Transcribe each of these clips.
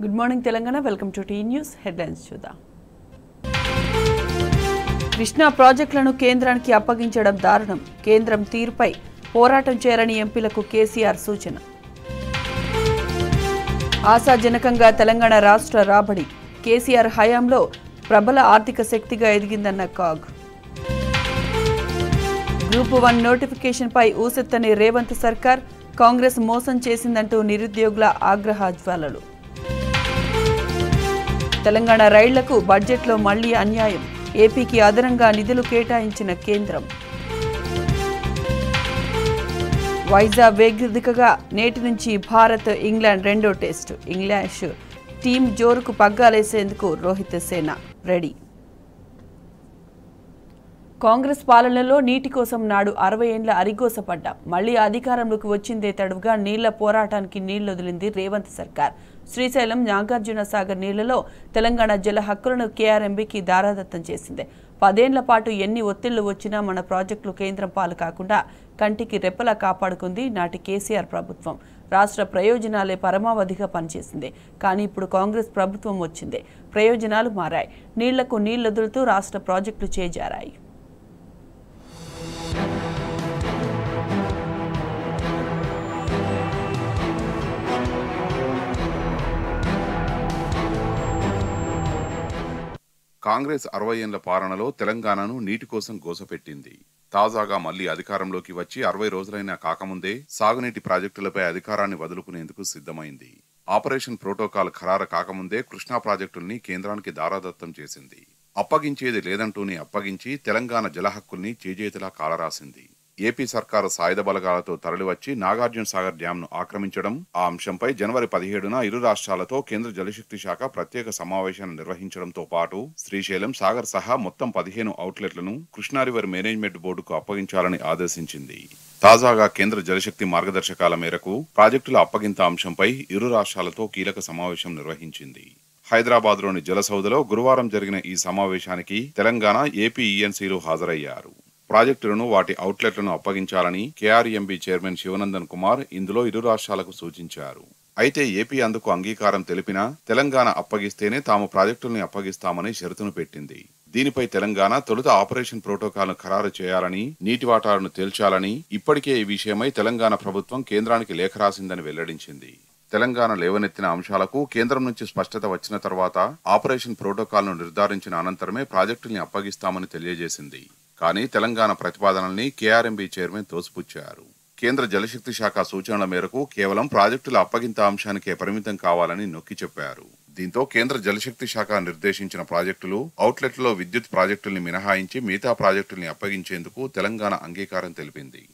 Good morning Telangana. Welcome to T news headlines చూద్దాం. కృష్ణా ప్రాజెక్టులను కేంద్రానికి అప్పగించడం దారుణం. కేంద్రం తీరుపై పోరాటం చేయాలని ఎంపీలకు కేసీఆర్ సూచన. ఆశాజనకంగా తెలంగాణ రాష్ట్ర రాబడి. కేసీఆర్ హయాంలో ప్రబల ఆర్థిక శక్తిగా ఎదిగిందన్న కాగ్. గ్రూప్ 1 నోటిఫికేషన్పై ఊసెత్తని రేవంత్ సర్కార్. కాంగ్రెస్ మోసం చేసిందంటూ నిరుద్యోగుల ఆగ్రహ జ్వాలలు. తెలంగాణ రైళ్లకు బడ్జెట్లో మళ్లీ అన్యాయం. ఏపీకి అదనంగా నిధులు కేటాయించిన కేంద్రం. వైజాగ్ వేదికగా నేటి నుంచి భారత్ ఇంగ్లాండ్ రెండో టెస్టు. ఇంగ్లాండ్ టీం జోరుకు పగ్గాలేసేందుకు రోహిత్ సేన రెడీ. కాంగ్రెస్ పాలనలో నీటి కోసం నాడు 60 ఏండ్ల అరిగోసపడ్డా మళ్లీ అధికారంలోకి వచ్చిందే తడువుగా నీళ్ల పోరాటానికి నీళ్లొదిలింది రేవంత్ సర్కార్. శ్రీశైలం నాగార్జున సాగర్ నీళ్లలో తెలంగాణ జల హక్కులను కేఆర్ఎంబీకి దారాదత్తం చేసింది. 10 ఏండ్ల పాటు ఎన్ని ఒత్తిళ్లు వచ్చినా మన ప్రాజెక్టులు కేంద్రం పాలు కాకుండా కంటికి రెప్పలా కాపాడుకుంది నాటి కేసీఆర్ ప్రభుత్వం. రాష్ట్ర ప్రయోజనాలే పరమావధిగా పనిచేసింది. కానీ ఇప్పుడు కాంగ్రెస్ ప్రభుత్వం వచ్చింది. ప్రయోజనాలు మారాయి. నీళ్లకు నీళ్లొదులుతూ రాష్ట్ర ప్రాజెక్టులు చేజారాయి. కాంగ్రెస్ 60 ఏళ్ల పాలనలో తెలంగాణను నీటి కోసం గోసపెట్టింది. తాజాగా మళ్లీ అధికారంలోకి వచ్చి 60 రోజులైనా కాకముందే సాగునీటి ప్రాజెక్టులపై అధికారాన్ని వదులుకునేందుకు సిద్ధమైంది. ఆపరేషన్ ప్రోటోకాల్ ఖరారు కాకముందే కృష్ణా ప్రాజెక్టుల్ని కేంద్రానికి దారాదత్తం చేసింది. అప్పగించేది లేదంటూనే అప్పగించి తెలంగాణ జలహక్కుల్ని చేజేతిలా కాలరాసింది. ఏపీ సర్కారు సాయుధ బలగాలతో తరలివచ్చి నాగార్జున సాగర్ డ్యాంను ఆక్రమించడం, ఆ అంశంపై జనవరి 17న ఇరు రాష్ట్రాలతో కేంద్ర జలశక్తి శాఖ ప్రత్యేక సమావేశాన్ని నిర్వహించడంతో పాటు శ్రీశైలం సాగర్ సహా మొత్తం 15 అవుట్లెట్లను కృష్ణా రివర్ మేనేజ్మెంట్ బోర్డుకు అప్పగించాలని ఆదేశించింది. తాజాగా కేంద్ర జలశక్తి మార్గదర్శకాల మేరకు ప్రాజెక్టుల అప్పగింత అంశంపై ఇరు రాష్ట్రాలతో కీలక సమావేశం నిర్వహించింది. హైదరాబాద్లోని జలసౌధలో గురువారం జరిగిన ఈ సమావేశానికి తెలంగాణ, ఏపీ ఈఎన్సీలు హాజరయ్యారు. ప్రాజెక్టులను వాటి అవుట్లెట్లను అప్పగించాలని కేఆర్ఎంబీ చైర్మన్ శివనందన్ కుమార్ ఇందులో ఇరు రాష్ట్రాలకు సూచించారు. అయితే ఏపీ అందుకు అంగీకారం తెలిపినా తెలంగాణ అప్పగిస్తేనే తాము ప్రాజెక్టుల్ని అప్పగిస్తామని షరతును పెట్టింది. దీనిపై తెలంగాణ తొలుత ఆపరేషన్ ప్రోటోకాల్ను ఖరారు చేయాలని, నీటి వాటాలను తేల్చాలని ఇప్పటికే ఈ విషయమై తెలంగాణ ప్రభుత్వం కేంద్రానికి లేఖ రాసిందని వెల్లడించింది. తెలంగాణ లేవనెత్తిన అంశాలకు కేంద్రం నుంచి స్పష్టత వచ్చిన తర్వాత ఆపరేషన్ ప్రోటోకాల్ను నిర్ధారించిన అనంతరమే ప్రాజెక్టుల్ని అప్పగిస్తామని తెలియజేసింది. కానీ తెలంగాణ ప్రతిపాదనల్ని కేఆర్ఎంబీ చైర్మన్ తోసిపుచ్చారు. కేంద్ర జలశక్తి శాఖ సూచనల మేరకు కేవలం ప్రాజెక్టుల అప్పగింత అంశానికే పరిమితం కావాలని నొక్కి చెప్పారు. దీంతో కేంద్ర జలశక్తి శాఖ నిర్దేశించిన ప్రాజెక్టులు, అవుట్లెట్లలో విద్యుత్ ప్రాజెక్టుల్ని మినహాయించి మిగతా ప్రాజెక్టుల్ని అప్పగించేందుకు తెలంగాణ అంగీకారం తెలిపింది.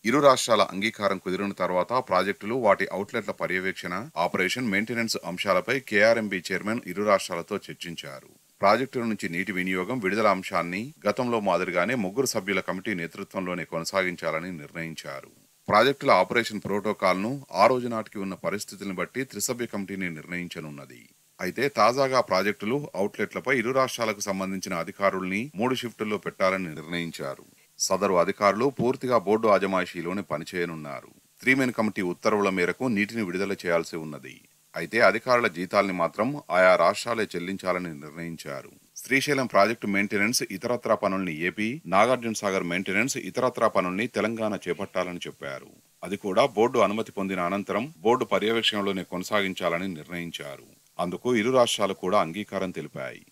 ఇరు రాష్ట్రాల అంగీకారం కుదిరిన తర్వాత ప్రాజెక్టులు, వాటి అవుట్లెట్ల పర్యవేక్షణ, ఆపరేషన్, మెయింటెనెన్స్ అంశాలపై కేఆర్ఎంబీ చైర్మన్ ఇరు రాష్ట్రాలతో చర్చించారు. ప్రాజెక్టుల నుంచి నీటి వినియోగం, విడుదల అంశాన్ని గతంలో మాదిరిగానే 3 సభ్యుల కమిటీ నేతృత్వంలోనే కొనసాగించాలని నిర్ణయించారు. ప్రాజెక్టుల ఆపరేషన్ ప్రోటోకాల్ను ఆ రోజు నాటికి ఉన్న పరిస్థితులను బట్టి త్రిసభ్య కమిటీని నిర్ణయించనున్నది. అయితే తాజాగా ప్రాజెక్టులు, అవుట్లెట్లపై ఇరు రాష్ట్రాలకు సంబంధించిన అధికారుల్ని 3 షిఫ్టుల్లో పెట్టాలని నిర్ణయించారు. సదరు అధికారులు పూర్తిగా బోర్డు అజమాయిషీలోనే పనిచేయనున్నారు. 3 మెన్ కమిటీ ఉత్తర్వుల మేరకు నీటిని విడుదల చేయాల్సి ఉన్నది. అయితే అధికారుల జీతాల్ని మాత్రం ఆయా రాష్ట్రాలే చెల్లించాలని నిర్ణయించారు. శ్రీశైలం ప్రాజెక్టు మెయింటెనెన్స్, ఇతరత్రా పనుల్ని ఏపీ, నాగార్జున సాగర్ మెయింటెనెన్స్, ఇతరత్రా పనుల్ని తెలంగాణ చేపట్టాలని చెప్పారు. అది కూడా బోర్డు అనుమతి పొందిన అనంతరం బోర్డు పర్యవేక్షణలోనే కొనసాగించాలని నిర్ణయించారు. అందుకు ఇరు రాష్ట్రాలు కూడా అంగీకారం తెలిపాయి.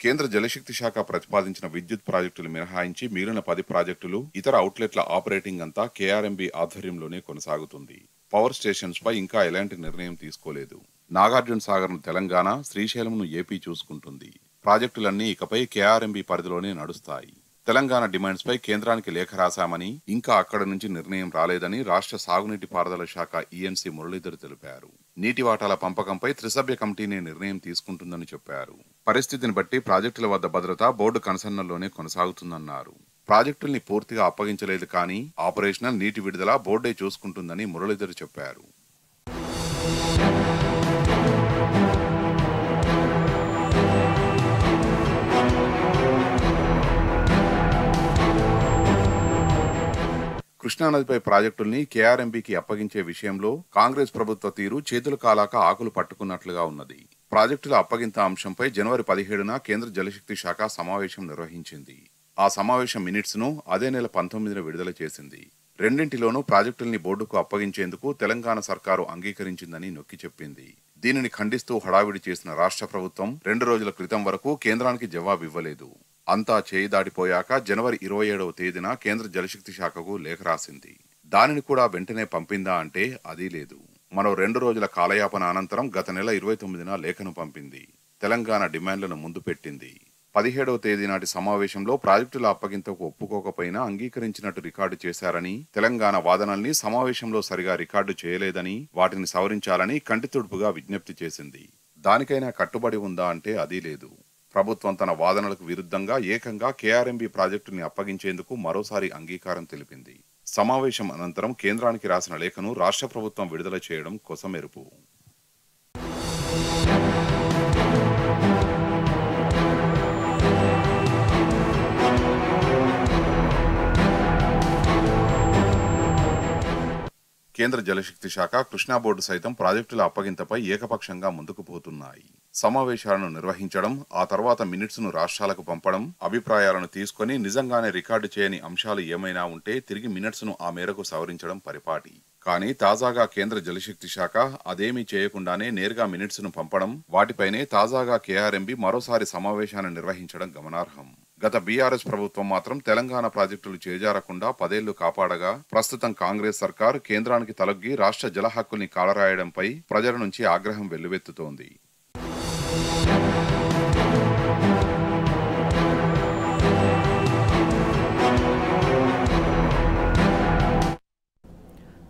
కేంద్ర జలశక్తి శాఖ ప్రతిపాదించిన విద్యుత్ ప్రాజెక్టులు మినహాయించి మిగిలిన 10 ప్రాజెక్టులు, ఇతర అవుట్లెట్ల ఆపరేటింగ్ అంతా కేఆర్ఎంబీ ఆధ్వర్యంలోనే కొనసాగుతుంది. పవర్ స్టేషన్స్ పై ఇంకా ఎలాంటి నిర్ణయం తీసుకోలేదు. నాగార్జున సాగర్ ను తెలంగాణ, శ్రీశైలంను ఏపీ చూసుకుంటుంది. ప్రాజెక్టులన్నీ ఇకపై కేఆర్ఎంబీ పరిధిలోనే నడుస్తాయి. తెలంగాణ డిమాండ్స్ పై కేంద్రానికి లేఖ రాశామని, ఇంకా అక్కడి నుంచి నిర్ణయం రాలేదని రాష్ట్ర సాగునీటి పారుదల శాఖ ఈఎన్సీ మురళీధర్ తెలిపారు. నీటి వాటాల పంపకంపై త్రిసభ్య కమిటీనే నిర్ణయం తీసుకుంటుందని చెప్పారు. పరిస్థితిని బట్టి ప్రాజెక్టుల వద్ద భద్రత బోర్డు కన్సర్న్లోనే కొనసాగుతుందన్నారు. ప్రాజెక్టుల్ని పూర్తిగా అప్పగించలేదు కానీ ఆపరేషనల్ నీటి విడుదల బోర్డే చూసుకుంటుందని మురళీధర్ చెప్పారు. కృష్ణానదిపై ప్రాజెక్టుల్ని కేఆర్ఎంబీకి అప్పగించే విషయంలో కాంగ్రెస్ ప్రభుత్వ తీరు చేతులు కాలాక ఆకులు పట్టుకున్నట్లుగా ఉన్నది. ప్రాజెక్టుల అప్పగింత అంశంపై జనవరి 17న కేంద్ర జలశక్తి శాఖ సమావేశం నిర్వహించింది. ఆ సమావేశం మినిట్స్ ను అదే నెల 19న విడుదల చేసింది. రెండింటిలోనూ ప్రాజెక్టుల్ని బోర్డుకు అప్పగించేందుకు తెలంగాణ సర్కారు అంగీకరించిందని నొక్కి చెప్పింది. దీనిని ఖండిస్తూ హడావిడి చేసిన రాష్ట్ర ప్రభుత్వం 2 రోజుల క్రితం వరకు కేంద్రానికి జవాబివ్వలేదు. అంతా చేయి దాటిపోయాక జనవరి 27వ తేదీన కేంద్ర జలశక్తి శాఖకు లేఖ రాసింది. దానిని కూడా వెంటనే పంపిందా అంటే అదీ లేదు. మరో 2 రోజుల కాలయాపన అనంతరం గత నెల 29న లేఖను పంపింది. తెలంగాణ డిమాండ్లను ముందు పెట్టింది. 17వ తేదీ నాటి సమావేశంలో ప్రాజెక్టుల అప్పగింతకు ఒప్పుకోకపోయినా అంగీకరించినట్టు రికార్డు చేశారని, తెలంగాణ వాదనల్ని సమావేశంలో సరిగా రికార్డు చేయలేదని, వాటిని సవరించాలని కంటితుడుపుగా విజ్ఞప్తి చేసింది. దానికైనా కట్టుబడి ఉందా అంటే అదీ లేదు. ప్రభుత్వం తన వాదనలకు విరుద్ధంగా ఏకంగా కేఆర్ఎంబీ ప్రాజెక్టుని అప్పగించేందుకు మరోసారి అంగీకారం తెలిపింది. సమావేశం అనంతరం కేంద్రానికి రాసిన లేఖను రాష్ట్ర ప్రభుత్వం విడుదల చేయడం కొసమెరుపు. కేంద్ర జలశక్తి శాఖ, కృష్ణా బోర్డు సైతం ప్రాజెక్టుల అప్పగింతపై ఏకపక్షంగా ముందుకు పోతున్నాయి. సమావేశాలను నిర్వహించడం, ఆ తర్వాత మినిట్స్ ను రాష్ట్రాలకు పంపడం, అభిప్రాయాలను తీసుకుని నిజంగానే రికార్డు చేయని అంశాలు ఏమైనా ఉంటే తిరిగి మినిట్స్ ను ఆ మేరకు సవరించడం పరిపాటి. కానీ తాజాగా కేంద్ర జలశక్తి శాఖ అదేమీ చేయకుండానే నేరుగా మినిట్స్ ను పంపడం, వాటిపైనే తాజాగా కేఆర్ఎంబీ మరోసారి సమావేశాన్ని నిర్వహించడం గమనార్హం. గత బీఆర్ఎస్ ప్రభుత్వం మాత్రం తెలంగాణ ప్రాజెక్టులు చేజారకుండా 10 ఏళ్లు కాపాడగా, ప్రస్తుతం కాంగ్రెస్ సర్కారు కేంద్రానికి తలొగ్గి రాష్ట్ర జల హక్కుల్ని కాలరాయడంపై ప్రజల నుంచి ఆగ్రహం వెల్లువెత్తుతోంది.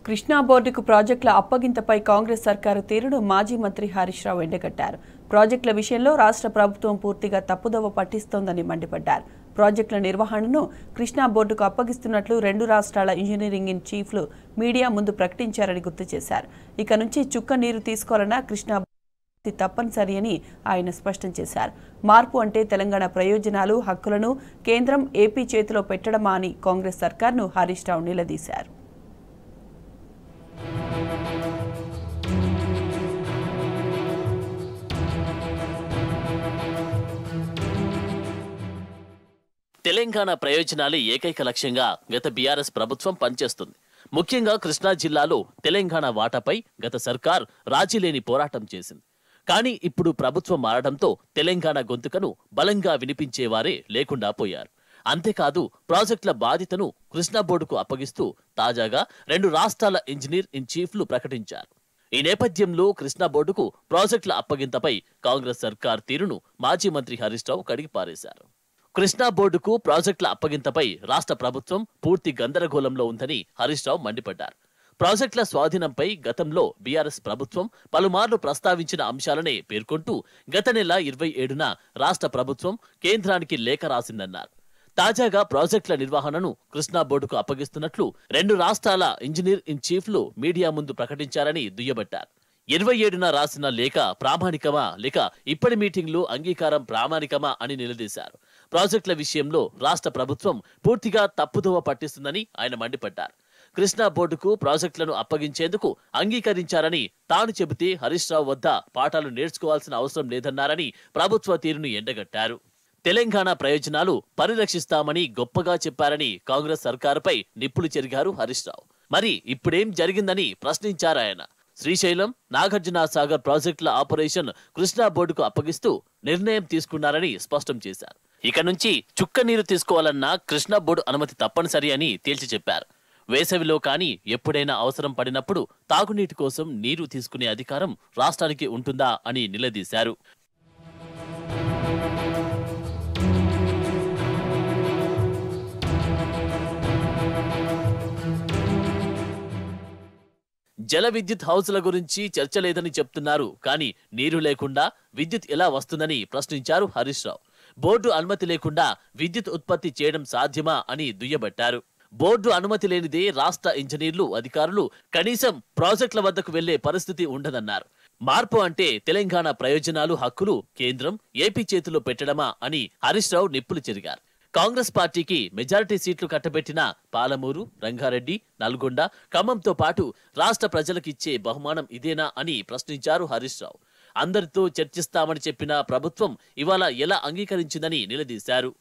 కృష్ణా బోర్డుకు ప్రాజెక్టుల అప్పగింతపై కాంగ్రెస్ సర్కారు తీరును మాజీ మంత్రి హరీష్ రావు ఎండగట్టారు. ప్రాజెక్టుల విషయంలో రాష్ట్ర ప్రభుత్వం పూర్తిగా తప్పుదోవ పట్టిస్తోందని మండిపడ్డారు. ప్రాజెక్టుల నిర్వహణను కృష్ణా బోర్డుకు అప్పగిస్తున్నట్లు 2 రాష్ట్రాల ఇంజనీరింగ్ ఇన్ చీఫ్లు మీడియా ముందు ప్రకటించారని గుర్తు చేశారు. ఇక నుంచి చుక్క నీరు తీసుకోవాలన్నా కృష్ణా తప్పనిసరి అని ఆయన స్పష్టం చేశారు. మార్పు అంటే తెలంగాణ ప్రయోజనాలు, హక్కులను కేంద్రం, ఏపీ చేతిలో పెట్టడమా అని కాంగ్రెస్ సర్కార్ను హరీష్ రావు నిలదీశారు. తెలంగాణ ప్రయోజనాలే ఏకైక లక్ష్యంగా గత బీఆర్ఎస్ ప్రభుత్వం పనిచేస్తుంది. ముఖ్యంగా కృష్ణా జిల్లాలో తెలంగాణ వాటాపై గత సర్కార్ రాజీలేని పోరాటం చేసింది. కానీ ఇప్పుడు ప్రభుత్వం మారడంతో తెలంగాణ గొంతుకను బలంగా వినిపించేవారే లేకుండా పోయారు. అంతేకాదు, ప్రాజెక్టుల బాధ్యతను కృష్ణా బోర్డుకు అప్పగిస్తూ తాజాగా 2 రాష్ట్రాల ఇంజనీర్ ఇన్ చీఫ్లు ప్రకటించారు. ఈ నేపథ్యంలో కృష్ణా బోర్డుకు ప్రాజెక్టుల అప్పగింతపై కాంగ్రెస్ సర్కార్ తీరును మాజీ మంత్రి హరీష్ రావు కడిగి పారేశారు. కృష్ణా బోర్డుకు ప్రాజెక్టుల అప్పగింతపై రాష్ట్ర ప్రభుత్వం పూర్తి గందరగోళంలో ఉందని హరీష్ రావు మండిపడ్డారు. ప్రాజెక్టుల స్వాధీనంపై గతంలో బీఆర్ఎస్ ప్రభుత్వం పలుమార్లు ప్రస్తావించిన అంశాలనే పేర్కొంటూ గత నెల 27న రాష్ట్ర ప్రభుత్వం కేంద్రానికి లేఖ రాసిందన్నారు. తాజాగా ప్రాజెక్టుల నిర్వహణను కృష్ణా బోర్డుకు అప్పగిస్తున్నట్లు 2 రాష్ట్రాల ఇంజనీర్ ఇన్ చీఫ్లు మీడియా ముందు ప్రకటించారని దుయ్యబట్టారు. 27న రాసిన లేఖ ప్రామాణికమా లేక ఇప్పటి మీటింగ్లు అంగీకారం ప్రామాణికమా అని నిలదీశారు. ప్రాజెక్టుల విషయంలో రాష్ట్ర ప్రభుత్వం పూర్తిగా తప్పుదోవ పట్టిస్తుందని ఆయన మండిపడ్డారు. కృష్ణా బోర్డుకు ప్రాజెక్టులను అప్పగించేందుకు అంగీకరించారని తాను చెబితే హరీష్ రావు వద్ద పాఠాలు నేర్చుకోవాల్సిన అవసరం లేదన్నారని ప్రభుత్వ తీరును ఎండగట్టారు. తెలంగాణ ప్రయోజనాలు పరిరక్షిస్తామని గొప్పగా చెప్పారని కాంగ్రెస్ సర్కారుపై నిప్పులు చెరిగారు హరీష్ రావు. మరి ఇప్పుడేం జరిగిందని ప్రశ్నించారాయన. శ్రీశైలం, నాగార్జున సాగర్ ప్రాజెక్టుల ఆపరేషన్ కృష్ణా బోర్డుకు అప్పగిస్తూ నిర్ణయం తీసుకున్నారని స్పష్టం చేశారు. ఇక నుంచి చుక్క నీరు తీసుకోవాలన్నా కృష్ణా బోర్డు అనుమతి తప్పనిసరి అని తేల్చి చెప్పారు. వేసవిలో కానీ ఎప్పుడైనా అవసరం పడినప్పుడు తాగునీటి కోసం నీరు తీసుకునే అధికారం రాష్ట్రానికి ఉంటుందా అని నిలదీశారు. జల విద్యుత్ హౌస్ల గురించి చర్చ లేదని చెప్తున్నారు. కానీ నీరు లేకుండా విద్యుత్ ఎలా వస్తుందని ప్రశ్నించారు హరీష్ రావు. బోర్డు అనుమతి లేకుండా విద్యుత్ ఉత్పత్తి చేయడం సాధ్యమా అని దుయ్యబట్టారు. బోర్డు అనుమతి లేనిదే రాష్ట్ర ఇంజనీర్లు, అధికారులు కనీసం ప్రాజెక్టుల వద్దకు వెళ్లే పరిస్థితి ఉండదన్నారు. మార్పు అంటే తెలంగాణ ప్రయోజనాలు, హక్కులు కేంద్రం, ఏపీ చేతిలో పెట్టడమా అని హరీష్ రావు నిప్పులు చెరిగారు. కాంగ్రెస్ పార్టీకి మెజారిటీ సీట్లు కట్టబెట్టిన పాలమూరు, రంగారెడ్డి, నల్గొండ, ఖమ్మంతో పాటు రాష్ట్ర ప్రజలకిచ్చే బహుమానం ఇదేనా అని ప్రశ్నించారు హరీష్ రావు. అందరితో చర్చిస్తామని చెప్పిన ప్రభుత్వం ఇవాళ ఎలా అంగీకరించిందని నిలదీశారు.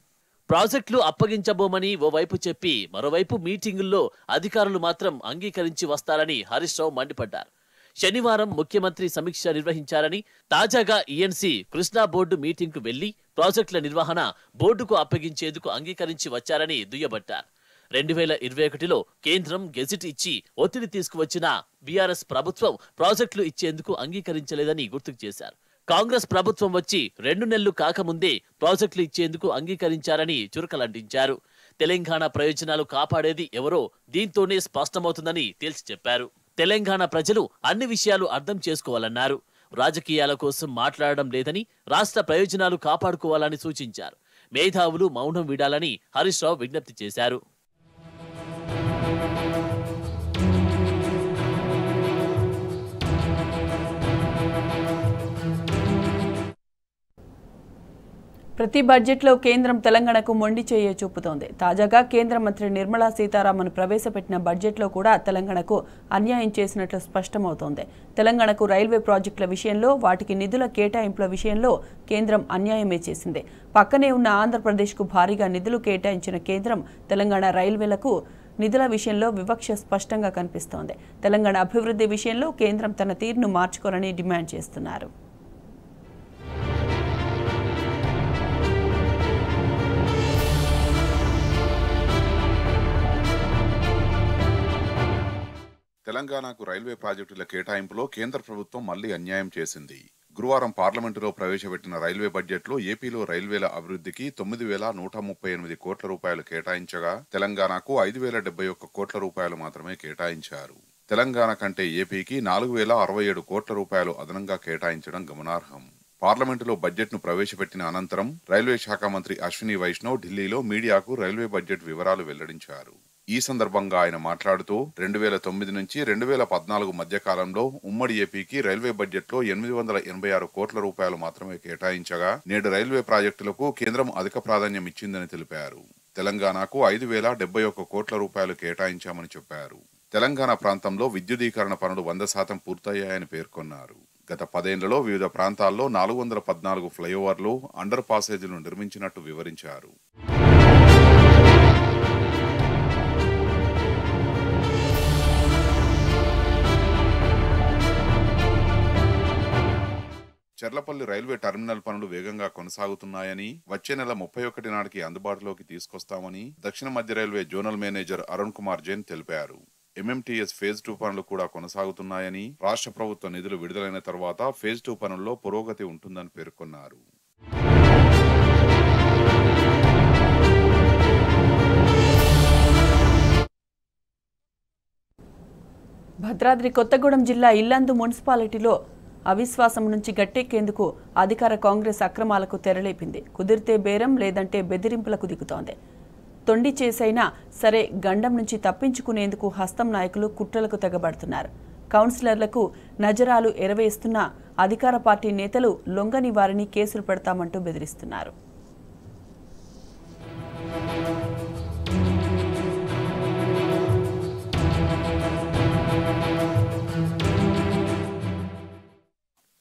ప్రాజెక్టులు అప్పగించబోమని ఓవైపు చెప్పి మరోవైపు మీటింగుల్లో అధికారులు మాత్రం అంగీకరించి వస్తారని హరీష్ రావు మండిపడ్డారు. శనివారం ముఖ్యమంత్రి సమీక్ష నిర్వహించారని, తాజాగా ఈఎన్సీ కృష్ణా బోర్డు మీటింగ్కు వెళ్లి ప్రాజెక్టుల నిర్వహణ బోర్డుకు అప్పగించేందుకు అంగీకరించి వచ్చారని దుయ్యబట్టారు. 2021లో కేంద్రం గెజిట్ ఇచ్చి ఒత్తిడి తీసుకువచ్చిన బీఆర్ఎస్ ప్రభుత్వం ప్రాజెక్టులు ఇచ్చేందుకు అంగీకరించలేదని గుర్తుకు చేశారు. కాంగ్రెస్ ప్రభుత్వం వచ్చి 2 నెలలు కాకముందే ప్రాజెక్టులు ఇచ్చేందుకు అంగీకరించారని చురకలంటించారు. తెలంగాణ ప్రయోజనాలు కాపాడేది ఎవరో దీంతోనే స్పష్టమవుతుందని తేల్చి చెప్పారు. తెలంగాణ ప్రజలు అన్ని విషయాలు అర్థం చేసుకోవాలన్నారు. రాజకీయాల కోసం మాట్లాడడం లేదని, రాష్ట్ర ప్రయోజనాలు కాపాడుకోవాలని సూచించారు. మేధావులు మౌనం వీడాలని హరీష్ రావు విజ్ఞప్తి చేశారు. ప్రతి బడ్జెట్లో కేంద్రం తెలంగాణకు మొండి చేయ చూపుతోంది. తాజాగా కేంద్ర మంత్రి నిర్మలా సీతారామన్ ప్రవేశపెట్టిన బడ్జెట్లో కూడా తెలంగాణకు అన్యాయం చేసినట్లు స్పష్టమవుతోంది. తెలంగాణకు రైల్వే ప్రాజెక్టుల విషయంలో, వాటికి నిధుల కేటాయింపుల విషయంలో కేంద్రం అన్యాయమే చేసింది. పక్కనే ఉన్న ఆంధ్రప్రదేశ్కు భారీగా నిధులు కేటాయించిన కేంద్రం తెలంగాణ రైల్వేలకు నిధుల విషయంలో వివక్ష స్పష్టంగా కనిపిస్తోంది. తెలంగాణ అభివృద్ధి విషయంలో కేంద్రం తన తీరును మార్చుకోవాలని డిమాండ్ చేస్తున్నారు. తెలంగాణకు రైల్వే ప్రాజెక్టుల కేటాయింపులో కేంద్ర ప్రభుత్వం మళ్లీ అన్యాయం చేసింది. గురువారం పార్లమెంటులో ప్రవేశపెట్టిన రైల్వే బడ్జెట్లో ఏపీలో రైల్వేల అభివృద్ధికి 9,138 కోట్ల రూపాయలు కేటాయించగా తెలంగాణకు 5,071 కోట్ల రూపాయలు మాత్రమే కేటాయించారు. తెలంగాణ కంటే ఏపీకి 4,067 కోట్ల రూపాయలు అదనంగా కేటాయించడం గమనార్హం. పార్లమెంటులో బడ్జెట్ను ప్రవేశపెట్టిన అనంతరం రైల్వే శాఖ మంత్రి అశ్విని వైష్ణవ్ ఢిల్లీలో మీడియాకు రైల్వే బడ్జెట్ వివరాలు వెల్లడించారు. ఈ సందర్భంగా ఆయన మాట్లాడుతూ 2009 నుంచి 2014 మధ్య కాలంలో ఉమ్మడి ఏపీకి రైల్వే బడ్జెట్లో 886 కోట్ల రూపాయలు మాత్రమే కేటాయించగా నేడు రైల్వే ప్రాజెక్టులకు కేంద్రం అధిక ప్రాధాన్యం ఇచ్చిందని తెలిపారు. తెలంగాణకు 5,071 కోట్ల రూపాయలు కేటాయించామని చెప్పారు. తెలంగాణ ప్రాంతంలో విద్యుదీకరణ పనులు 100% పూర్తయ్యాయని పేర్కొన్నారు. గత 10 ఏళ్లలో వివిధ ప్రాంతాల్లో 414 ఫ్లైఓవర్లు, అండర్ పాసేజీలు నిర్మించినట్టు వివరించారు. చెర్లపల్లి రైల్వే టెర్మినల్ పనులు వేగంగా కొనసాగుతున్నాయని, వచ్చే నెల 31 నాటికి అందుబాటులోకి తీసుకొస్తామని దక్షిణ మధ్య railway zonal manager Arun Kumar Jain తెలిపారు. ఎంఎంటీఎస్ ఫేజ్ 2 పనులు కూడా కొనసాగుతున్నాయని, రాష్ట్ర ప్రభుత్వ నిధులు విడుదలైన తర్వాత ఫేజ్ 2 పనుల్లో పురోగతి ఉంటుందని పేర్కొన్నారు. భద్రాద్రి కొత్తగూడెం జిల్లా ఇల్లందు మున్సిపాలిటీలో అవిశ్వాసం నుంచి గట్టెక్కేందుకు అధికార కాంగ్రెస్ అక్రమాలకు తెరలేపింది. కుదిరితే బేరం, లేదంటే బెదిరింపులకు దిగుతోంది. తొండి చేసైనా సరే గండం నుంచి తప్పించుకునేందుకు హస్తం నాయకులు కుట్రలకు తెగబడుతున్నారు. కౌన్సిలర్లకు నజరాలు ఎరవేస్తున్న అధికార పార్టీ నేతలు లొంగని వారిని కేసులు పెడతామంటూ బెదిరిస్తున్నారు.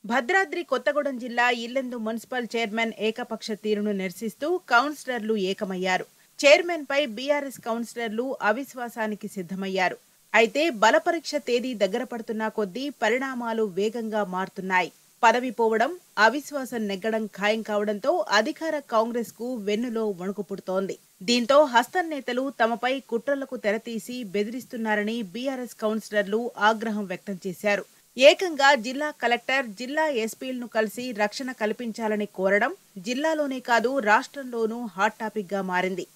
భద్రాద్రి కొత్తగూడెం జిల్లా ఇల్లెందు మున్సిపల్ చైర్మన్ ఏకపక్ష తీరును నిరసిస్తూ కౌన్సిలర్లు ఏకమయ్యారు. చైర్మన్ పై బీఆర్ఎస్ కౌన్సిలర్లు అవిశ్వాసానికి సిద్ధమయ్యారు. అయితే బలపరీక్ష తేదీ దగ్గర పడుతున్న కొద్దీ పరిణామాలు వేగంగా మారుతున్నాయి. పదవి పోవడం, అవిశ్వాసం నెగ్గడం ఖాయం కావడంతో అధికార కాంగ్రెస్ కు వెన్నులో వణుకు పుడుతోంది. దీంతో హస్తం నేతలు తమపై కుట్రలకు తెరతీసి బెదిరిస్తున్నారని బీఆర్ఎస్ కౌన్సిలర్లు ఆగ్రహం వ్యక్తం చేశారు. ఏకంగా జిల్లా కలెక్టర్, జిల్లా ఎస్పీలను కలిసి రక్షణ కల్పించాలని కోరడం జిల్లాలోనే కాదు రాష్ట్రంలోనూ హాట్ టాపిక్ గా మారింది.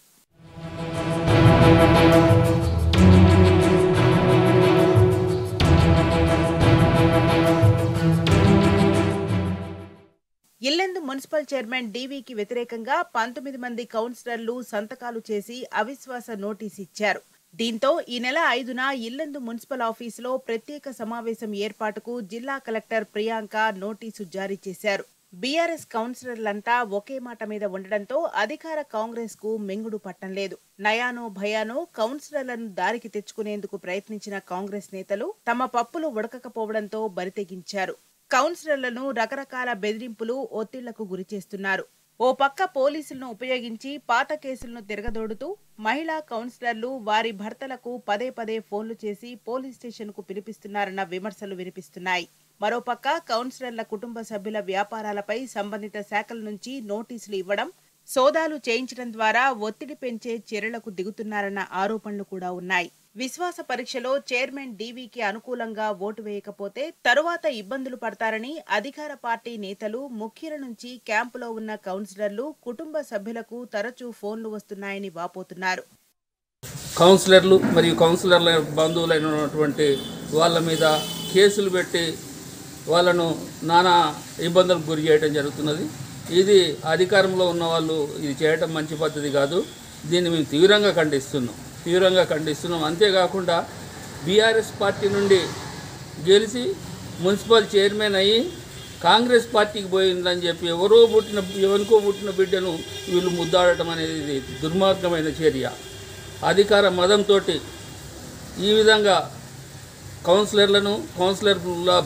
ఇల్లెందు మున్సిపల్ మున్సిపల్ చైర్మన్ డీవీకి వ్యతిరేకంగా 19 మంది కౌన్సిలర్లు సంతకాలు చేసి అవిశ్వాస నోటీసు ఇచ్చారు. దీంతో ఈ నెల 5న ఇల్లందు మున్సిపల్ ఆఫీసులో ప్రత్యేక సమావేశం ఏర్పాటుకు జిల్లా కలెక్టర్ ప్రియాంక నోటీసు జారీ చేశారు. బీఆర్ఎస్ కౌన్సిలర్లంతా ఒకే మాట మీద ఉండడంతో అధికార కాంగ్రెస్ కు మెంగుడు పట్టం లేదు. నయానో భయానో కౌన్సిలర్లను దారికి తెచ్చుకునేందుకు ప్రయత్నించిన కాంగ్రెస్ నేతలు తమ పప్పులు ఉడకకపోవడంతో బరితెగించారు. కౌన్సిలర్లను రకరకాల బెదిరింపులు, ఒత్తిళ్లకు గురిచేస్తున్నారు. ఓ పక్క పోలీసులను ఉపయోగించి పాత కేసులను తిరగదోడుతూ మహిళా కౌన్సిలర్లు వారి భర్తలకు పదే పదే ఫోన్లు చేసి పోలీస్ స్టేషన్ కు పిలిపిస్తున్నారన్న విమర్శలు వినిపిస్తున్నాయి. మరోపక్క కౌన్సిలర్ల కుటుంబ సభ్యుల వ్యాపారాలపై సంబంధిత శాఖల నుంచి నోటీసులు ఇవ్వడం, సోదాలు చేయించడం ద్వారా ఒత్తిడి పెంచే చర్యలకు దిగుతున్నారన్న ఆరోపణలు కూడా ఉన్నాయి. విశ్వాస పరీక్షలో చైర్మన్ డీవీకి అనుకూలంగా ఓటు వేయకపోతే తరువాత ఇబ్బందులు పడతారని అధికార పార్టీ నేతలు, ముఖ్యుల నుంచి క్యాంపులో ఉన్న కౌన్సిలర్లు కుటుంబ సభ్యులకు తరచూ ఫోన్లు వస్తున్నాయని వాపోతున్నారు. కౌన్సిలర్లు మరియు కౌన్సిలర్ల బంధువులైనటువంటి వాళ్ళ మీద కేసులు పెట్టి వాళ్ళను నానా ఇబ్బందులకు గురి చేయడం జరుగుతున్నది. ఇది అధికారంలో ఉన్న వాళ్ళు ఇది చేయటం మంచి పద్ధతి కాదు. దీన్ని మేము తీవ్రంగా ఖండిస్తున్నాం. అంతేకాకుండా బీఆర్ఎస్ పార్టీ నుండి గెలిచి మున్సిపల్ చైర్మన్ అయ్యి కాంగ్రెస్ పార్టీకి పోయిందని చెప్పి ఎవరికో పుట్టిన బిడ్డను వీళ్ళు ముద్దాడటం అనేది దుర్మార్గమైన చర్య. అధికార మదంతో ఈ విధంగా కౌన్సిలర్ల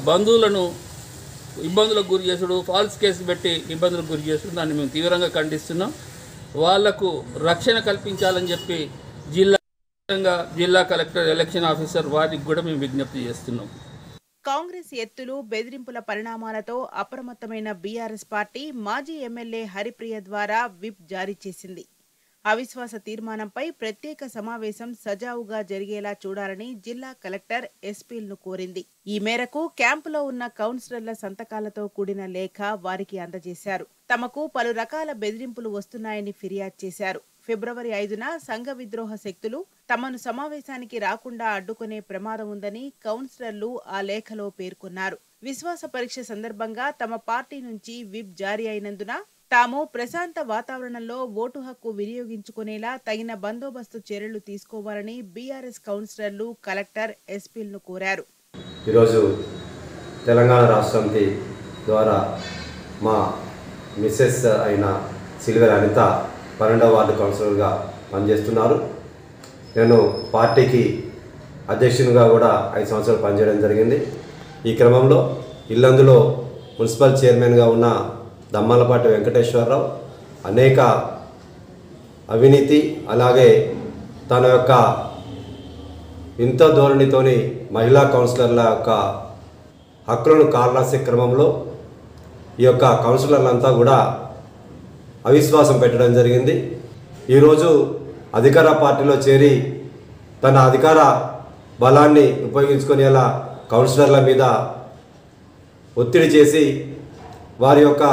బంధువులను ఇబ్బందులకు గురి చేసుడు, ఫాల్స్ కేసు పెట్టి ఇబ్బందులకు గురి చేసుడు, దాన్ని మేము తీవ్రంగా ఖండిస్తున్నాం. వాళ్లకు రక్షణ కల్పించాలని చెప్పి జిల్లా కలెక్టర్, ఎలక్షన్ ఆఫీసర్ వారికి కూడా మేము విజ్ఞప్తి చేస్తున్నాం. కాంగ్రెస్ ఎత్తులు, బెదిరింపుల పరిణామాలతో అప్రమత్తమైన బీఆర్ఎస్ పార్టీ మాజీ ఎమ్మెల్యే హరిప్రియ ద్వారా విప్ జారీ చేసింది. అవిశ్వాస తీర్మానంపై ప్రత్యేక సమావేశం సజావుగా జరిగేలా చూడాలని జిల్లా కలెక్టర్ ఎస్పీలను కోరింది. ఈ మేరకు క్యాంపులో ఉన్న కౌన్సిలర్ల సంతకాలతో కూడిన లేఖ వారికి అందజేశారు. తమకు పలు రకాల బెదిరింపులు వస్తున్నాయని ఫిర్యాదు చేశారు. ఫిబ్రవరి 5న సంఘ విద్రోహ శక్తులు తమను సమావేశానికి రాకుండా అడ్డుకునే ప్రమాదం ఉందని కౌన్సిలర్లు ఆ లేఖలో పేర్కొన్నారు. విశ్వాస పరీక్ష సందర్భంగా తమ పార్టీ నుంచి విప్ జారీ అయినందున తాము ప్రశాంత వాతావరణంలో ఓటు హక్కు వినియోగించుకునేలా తగిన బందోబస్తు చర్యలు తీసుకోవాలని బీఆర్ఎస్ కౌన్సిలర్లు కలెక్టర్ ఎస్పీలను కోరారు. ఈరోజు తెలంగాణ రాష్ట్ర సమితి ద్వారా మా మిస్సెస్ అయిన సిల్వర్ అనిత 12వ వార్డు కౌన్సిలర్గా పనిచేస్తున్నారు. నేను పార్టీకి అధ్యక్షునిగా కూడా 5 సంవత్సరాలు పనిచేయడం జరిగింది. ఈ క్రమంలో ఇల్లందులో మున్సిపల్ చైర్మన్గా ఉన్న దమ్మలపాటి వెంకటేశ్వరరావు అనేక అవినీతి, అలాగే తన యొక్క ఇంత ధోరణితోని మహిళా కౌన్సిలర్ల యొక్క హక్కులను కాలరాసే క్రమంలో ఈ యొక్క కౌన్సిలర్లంతా కూడా అవిశ్వాసం పెట్టడం జరిగింది. ఈరోజు అధికార పార్టీలో చేరి తన అధికార బలాన్ని ఉపయోగించుకునేలా కౌన్సిలర్ల మీద ఒత్తిడి చేసి వారి యొక్క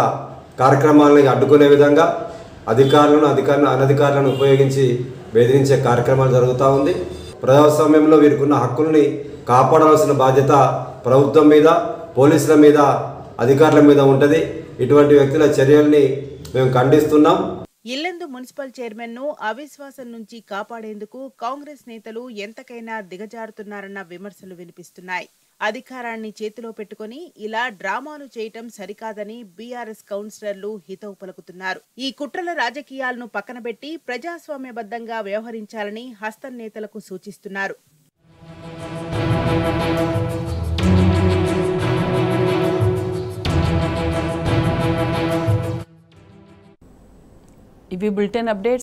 కార్యక్రమాలను అడ్డుకునే విధంగా అనధికారులను ఉపయోగించి బెదిరించే కార్యక్రమాలు జరుగుతూ ఉంది. ప్రజాస్వామ్యంలో వీరికున్న హక్కుల్ని కాపాడాల్సిన బాధ్యత ప్రభుత్వం మీద, పోలీసుల మీద, అధికారుల మీద ఉంటుంది. ఇటువంటి వ్యక్తుల చర్యల్ని మేము ఖండిస్తున్నాం. ఇల్లందు మున్సిపల్ చైర్మన్ ను అవిశ్వాసం నుంచి కాపాడేందుకు కాంగ్రెస్ నేతలు ఎంతకైనా దిగజారుతున్నారన్న విమర్శలు వినిపిస్తున్నాయి. అధికారాన్ని చేతిలో పెట్టుకుని ఇలా డ్రామాలు చేయటం సరికాదని బీఆర్ఎస్ కౌన్సిలర్లు హితవు పలుకుతున్నారు. ఈ కుట్రల రాజకీయాలను పక్కనబెట్టి ప్రజాస్వామ్యబద్ధంగా వ్యవహరించాలని హస్తం నేతలకు సూచిస్తున్నారు. ఇవి బులెటిన్ అప్డేట్స్.